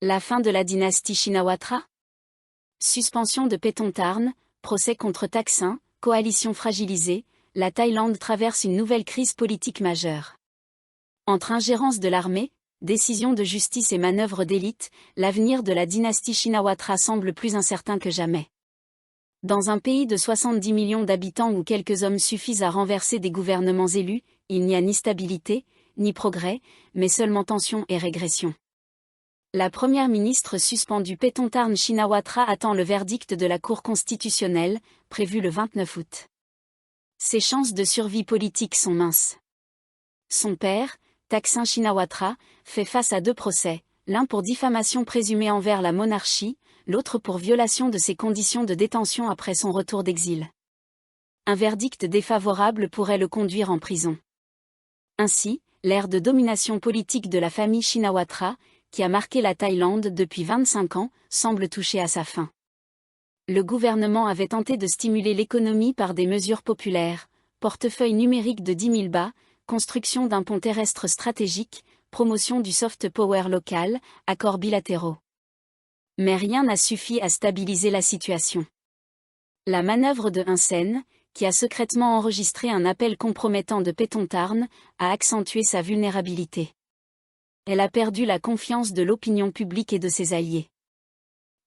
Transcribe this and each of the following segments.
La fin de la dynastie Shinawatra? Suspension de Paetongtarn, procès contre Thaksin, coalition fragilisée, la Thaïlande traverse une nouvelle crise politique majeure. Entre ingérence de l'armée, décisions de justice et manœuvres d'élite, l'avenir de la dynastie Shinawatra semble plus incertain que jamais. Dans un pays de 70 millions d'habitants où quelques hommes suffisent à renverser des gouvernements élus, il n'y a ni stabilité, ni progrès, mais seulement tension et régression. La première ministre suspendue Paetongtarn Shinawatra attend le verdict de la Cour constitutionnelle, prévu le 29 août. Ses chances de survie politique sont minces. Son père, Thaksin Shinawatra, fait face à 2 procès, l'un pour diffamation présumée envers la monarchie, l'autre pour violation de ses conditions de détention après son retour d'exil. Un verdict défavorable pourrait le conduire en prison. Ainsi, l'ère de domination politique de la famille Shinawatra, qui a marqué la Thaïlande depuis 25 ans, semble toucher à sa fin. Le gouvernement avait tenté de stimuler l'économie par des mesures populaires, portefeuille numérique de 10 000 bahts, construction d'un pont terrestre stratégique, promotion du soft power local, accords bilatéraux. Mais rien n'a suffi à stabiliser la situation. La manœuvre de Hun Sen, qui a secrètement enregistré un appel compromettant de Paetongtarn, a accentué sa vulnérabilité. Elle a perdu la confiance de l'opinion publique et de ses alliés.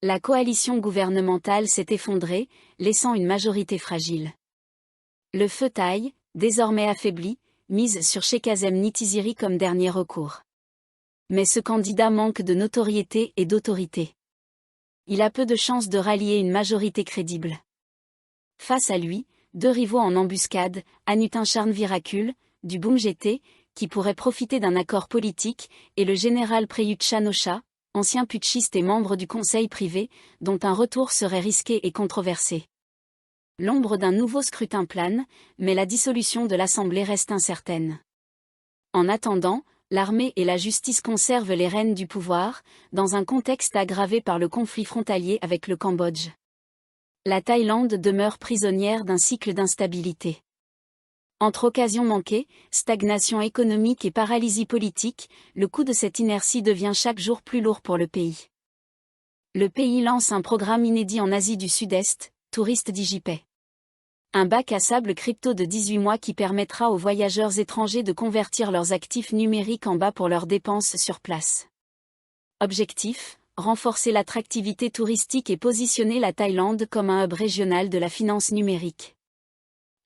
La coalition gouvernementale s'est effondrée, laissant une majorité fragile. Le feu Thaï, désormais affaibli, mise sur Sheikh Kazem Nitiziri comme dernier recours. Mais ce candidat manque de notoriété et d'autorité. Il a peu de chances de rallier une majorité crédible. Face à lui, 2 rivaux en embuscade, Anutin Charnvirakul, du BUMGT, qui pourrait profiter d'un accord politique, et le général Prayut Chan-o-cha, ancien putschiste et membre du conseil privé, dont un retour serait risqué et controversé. L'ombre d'un nouveau scrutin plane, mais la dissolution de l'Assemblée reste incertaine. En attendant, l'armée et la justice conservent les rênes du pouvoir, dans un contexte aggravé par le conflit frontalier avec le Cambodge. La Thaïlande demeure prisonnière d'un cycle d'instabilité. Entre occasions manquées, stagnation économique et paralysie politique, le coût de cette inertie devient chaque jour plus lourd pour le pays. Le pays lance un programme inédit en Asie du Sud-Est, Tourist DigiPay. Un bac à sable crypto de 18 mois qui permettra aux voyageurs étrangers de convertir leurs actifs numériques en bas pour leurs dépenses sur place. Objectif, renforcer l'attractivité touristique et positionner la Thaïlande comme un hub régional de la finance numérique.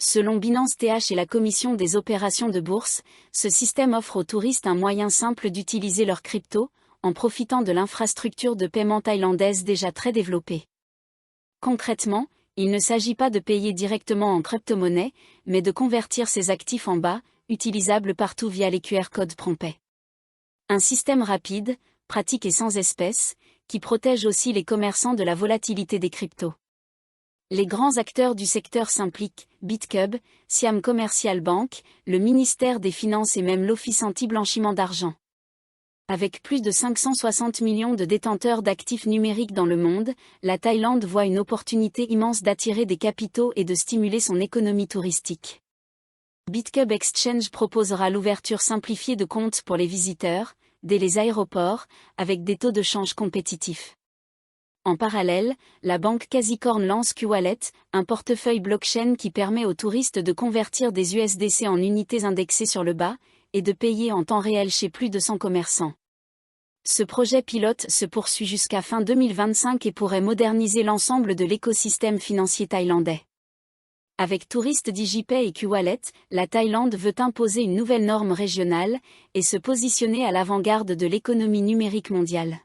Selon Binance TH et la Commission des opérations de bourse, ce système offre aux touristes un moyen simple d'utiliser leurs cryptos, en profitant de l'infrastructure de paiement thaïlandaise déjà très développée. Concrètement, il ne s'agit pas de payer directement en crypto-monnaie, mais de convertir ses actifs en bas, utilisables partout via les QR codes PromptPay. Un système rapide, pratique et sans espèces, qui protège aussi les commerçants de la volatilité des cryptos. Les grands acteurs du secteur s'impliquent, BitCub, Siam Commercial Bank, le ministère des Finances et même l'Office anti-blanchiment d'argent. Avec plus de 560 millions de détenteurs d'actifs numériques dans le monde, la Thaïlande voit une opportunité immense d'attirer des capitaux et de stimuler son économie touristique. BitCub Exchange proposera l'ouverture simplifiée de comptes pour les visiteurs, dès les aéroports, avec des taux de change compétitifs. En parallèle, la banque Casicorn lance QWallet, un portefeuille blockchain qui permet aux touristes de convertir des USDC en unités indexées sur le bas, et de payer en temps réel chez plus de 100 commerçants. Ce projet pilote se poursuit jusqu'à fin 2025 et pourrait moderniser l'ensemble de l'écosystème financier thaïlandais. Avec Tourist DigiPay et QWallet, la Thaïlande veut imposer une nouvelle norme régionale et se positionner à l'avant-garde de l'économie numérique mondiale.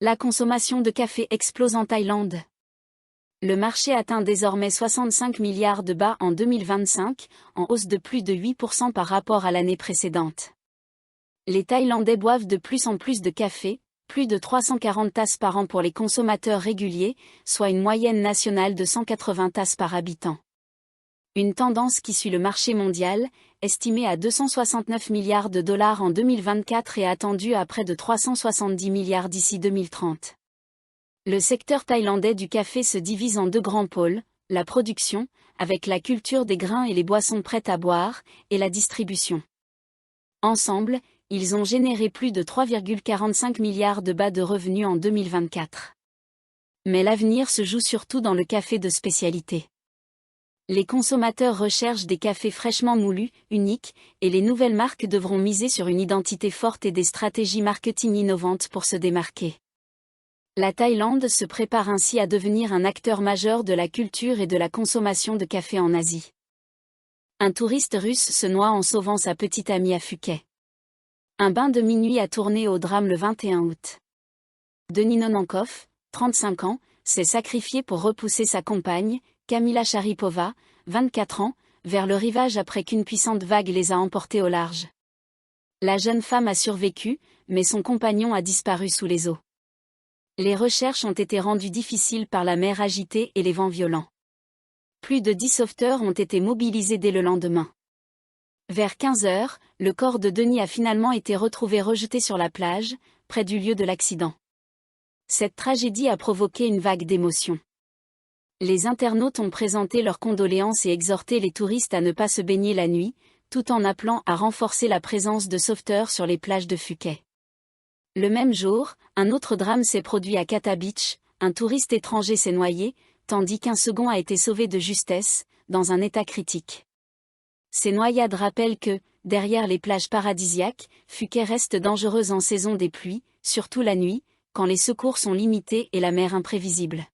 La consommation de café explose en Thaïlande. Le marché atteint désormais 65 milliards de bahts en 2025, en hausse de plus de 8% par rapport à l'année précédente. Les Thaïlandais boivent de plus en plus de café, plus de 340 tasses par an pour les consommateurs réguliers, soit une moyenne nationale de 180 tasses par habitant. Une tendance qui suit le marché mondial, estimé à 269 milliards de dollars en 2024 et attendu à près de 370 milliards d'ici 2030. Le secteur thaïlandais du café se divise en 2 grands pôles, la production, avec la culture des grains et les boissons prêtes à boire, et la distribution. Ensemble, Ils ont généré plus de 3,45 milliards de bahts de revenus en 2024. Mais l'avenir se joue surtout dans le café de spécialité. Les consommateurs recherchent des cafés fraîchement moulus, uniques, et les nouvelles marques devront miser sur une identité forte et des stratégies marketing innovantes pour se démarquer. La Thaïlande se prépare ainsi à devenir un acteur majeur de la culture et de la consommation de café en Asie. Un touriste russe se noie en sauvant sa petite amie à Phuket. Un bain de minuit a tourné au drame le 21 août. Denis Nonankov, 35 ans, s'est sacrifié pour repousser sa compagne, Kamila Sharipova, 24 ans, vers le rivage après qu'une puissante vague les a emportés au large. La jeune femme a survécu, mais son compagnon a disparu sous les eaux. Les recherches ont été rendues difficiles par la mer agitée et les vents violents. Plus de 10 sauveteurs ont été mobilisés dès le lendemain. Vers 15 heures, le corps de Denis a finalement été retrouvé rejeté sur la plage, près du lieu de l'accident. Cette tragédie a provoqué une vague d'émotions. Les internautes ont présenté leurs condoléances et exhorté les touristes à ne pas se baigner la nuit, tout en appelant à renforcer la présence de sauveteurs sur les plages de Phuket. Le même jour, un autre drame s'est produit à Kata Beach, un touriste étranger s'est noyé, tandis qu'un second a été sauvé de justesse, dans un état critique. Ces noyades rappellent que, derrière les plages paradisiaques, Phuket reste dangereuse en saison des pluies, surtout la nuit, quand les secours sont limités et la mer imprévisible.